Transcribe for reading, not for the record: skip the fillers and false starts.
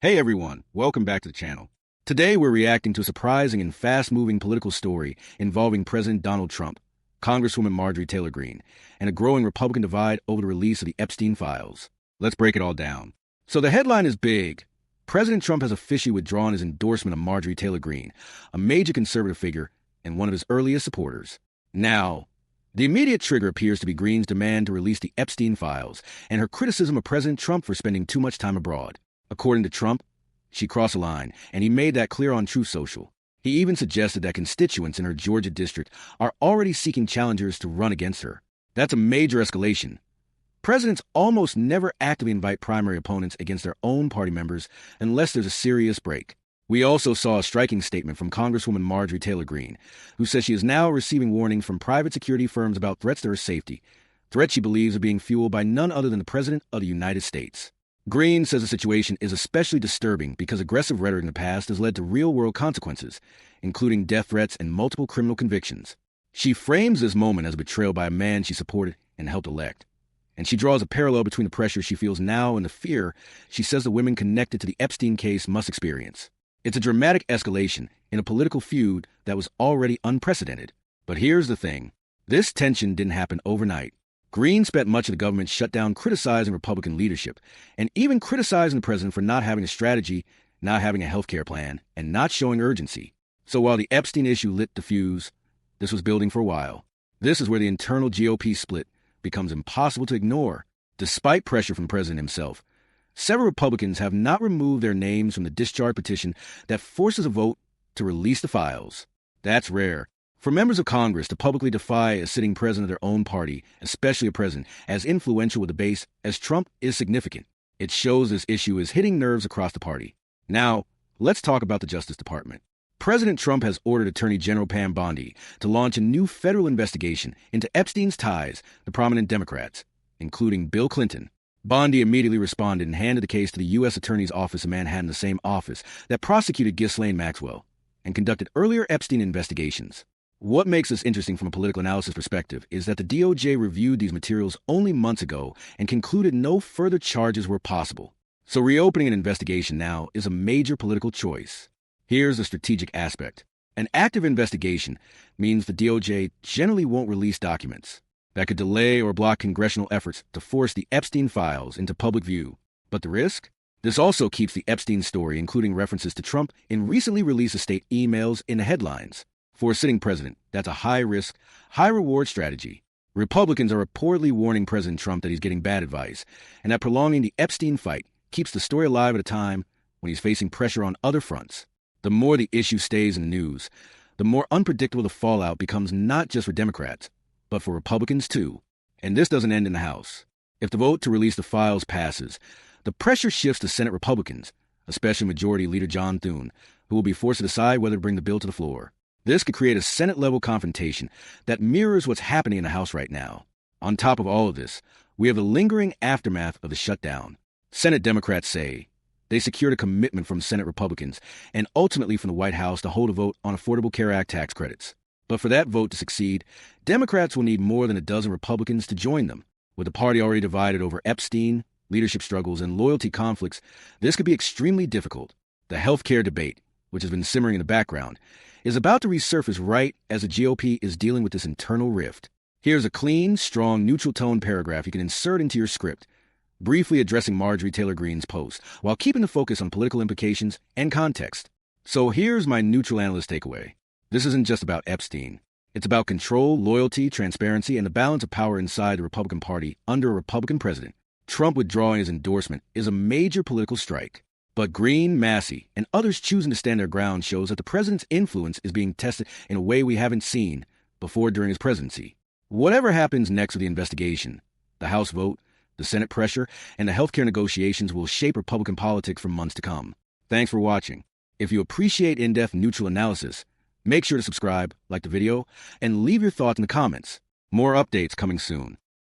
Hey everyone, welcome back to the channel. Today we're reacting to a surprising and fast-moving political story involving President Donald Trump, Congresswoman Marjorie Taylor Greene, and a growing Republican divide over the release of the Epstein files. Let's break it all down. So the headline is big. President Trump has officially withdrawn his endorsement of Marjorie Taylor Greene, a major conservative figure and one of his earliest supporters. Now, the immediate trigger appears to be Greene's demand to release the Epstein files and her criticism of President Trump for spending too much time abroad. According to Trump, she crossed a line, and he made that clear on Truth Social. He even suggested that constituents in her Georgia district are already seeking challengers to run against her. That's a major escalation. Presidents almost never actively invite primary opponents against their own party members unless there's a serious break. We also saw a striking statement from Congresswoman Marjorie Taylor Greene, who says she is now receiving warnings from private security firms about threats to her safety, threats she believes are being fueled by none other than the President of the United States. Greene says the situation is especially disturbing because aggressive rhetoric in the past has led to real-world consequences, including death threats and multiple criminal convictions. She frames this moment as a betrayal by a man she supported and helped elect. And she draws a parallel between the pressure she feels now and the fear she says the women connected to the Epstein case must experience. It's a dramatic escalation in a political feud that was already unprecedented. But here's the thing. This tension didn't happen overnight. Greene spent much of the government shutdown criticizing Republican leadership, and even criticizing the president for not having a strategy, not having a health care plan, and not showing urgency. So while the Epstein issue lit the fuse, this was building for a while. This is where the internal GOP split becomes impossible to ignore. Despite pressure from the president himself, several Republicans have not removed their names from the discharge petition that forces a vote to release the files. That's rare. For members of Congress to publicly defy a sitting president of their own party, especially a president as influential with the base as Trump, is significant. It shows this issue is hitting nerves across the party. Now, let's talk about the Justice Department. President Trump has ordered Attorney General Bondi to launch a new federal investigation into Epstein's ties to prominent Democrats, including Bill Clinton. Bondi immediately responded and handed the case to the U.S. Attorney's Office in Manhattan, the same office that prosecuted Ghislaine Maxwell and conducted earlier Epstein investigations. What makes this interesting from a political analysis perspective is that the DOJ reviewed these materials only months ago and concluded no further charges were possible. So reopening an investigation now is a major political choice. Here's the strategic aspect. An active investigation means the DOJ generally won't release documents that could delay or block congressional efforts to force the Epstein files into public view. But the risk? This also keeps the Epstein story, including references to Trump in recently released estate emails, in the headlines. For a sitting president, that's a high-risk, high-reward strategy. Republicans are reportedly warning President Trump that he's getting bad advice, and that prolonging the Epstein fight keeps the story alive at a time when he's facing pressure on other fronts. The more the issue stays in the news, the more unpredictable the fallout becomes, not just for Democrats, but for Republicans too. And this doesn't end in the House. If the vote to release the files passes, the pressure shifts to Senate Republicans, especially Majority Leader John Thune, who will be forced to decide whether to bring the bill to the floor. This could create a Senate-level confrontation that mirrors what's happening in the House right now. On top of all of this, we have the lingering aftermath of the shutdown. Senate Democrats say they secured a commitment from Senate Republicans and ultimately from the White House to hold a vote on Affordable Care Act tax credits. But for that vote to succeed, Democrats will need more than a dozen Republicans to join them. With the party already divided over Epstein, leadership struggles, and loyalty conflicts, this could be extremely difficult. The health care debate, which has been simmering in the background, is about to resurface right as the GOP is dealing with this internal rift. Here's a clean, strong, neutral-tone paragraph you can insert into your script, briefly addressing Marjorie Taylor Greene's post, while keeping the focus on political implications and context. So here's my neutral analyst takeaway. This isn't just about Epstein. It's about control, loyalty, transparency, and the balance of power inside the Republican Party under a Republican president. Trump withdrawing his endorsement is a major political strike. But Greene, Massey, and others choosing to stand their ground shows that the president's influence is being tested in a way we haven't seen before during his presidency. Whatever happens next with the investigation, the House vote, the Senate pressure, and the healthcare negotiations will shape Republican politics for months to come. Thanks for watching. If you appreciate in-depth neutral analysis, make sure to subscribe, like the video, and leave your thoughts in the comments. More updates coming soon.